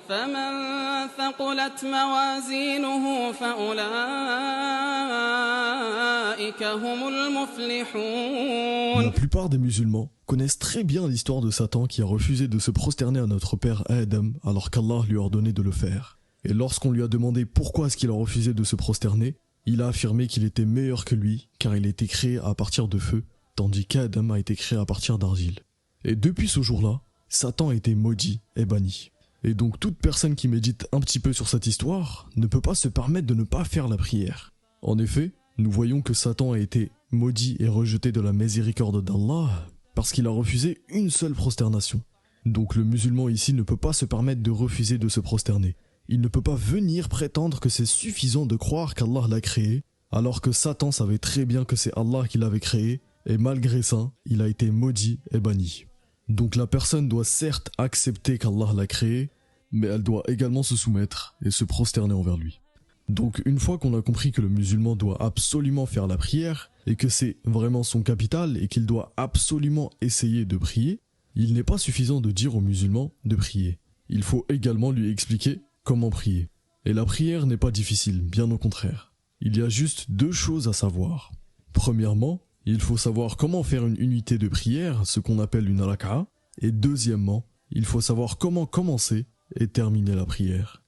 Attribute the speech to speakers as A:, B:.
A: فمن ثقلت موازينه فأولئك هم المفلحون.
B: La plupart des musulmans connaissent très bien l'histoire de Satan qui a refusé de se prosterner à notre père Adam alors qu'Allah lui a ordonné de le faire. Et lorsqu'on lui a demandé pourquoi est-ce qu'il a refusé de se prosterner, il a affirmé qu'il était meilleur que lui car il était créé à partir de feu, tandis qu'Adam a été créé à partir d'argile. Et depuis ce jour-là, Satan a été maudit et banni. Et donc toute personne qui médite un petit peu sur cette histoire ne peut pas se permettre de ne pas faire la prière. En effet, nous voyons que Satan a été maudit et rejeté de la miséricorde d'Allah parce qu'il a refusé une seule prosternation. Donc le musulman ici ne peut pas se permettre de refuser de se prosterner. Il ne peut pas venir prétendre que c'est suffisant de croire qu'Allah l'a créé, alors que Satan savait très bien que c'est Allah qui l'avait créé, et malgré ça, il a été maudit et banni. Donc la personne doit certes accepter qu'Allah l'a créé, mais elle doit également se soumettre et se prosterner envers lui. Donc une fois qu'on a compris que le musulman doit absolument faire la prière, et que c'est vraiment son capital et qu'il doit absolument essayer de prier, il n'est pas suffisant de dire au musulman de prier. Il faut également lui expliquer comment prier. Et la prière n'est pas difficile, bien au contraire. Il y a juste deux choses à savoir. Premièrement, il faut savoir comment faire une unité de prière, ce qu'on appelle une raka'a, et deuxièmement, il faut savoir comment commencer et terminer la prière.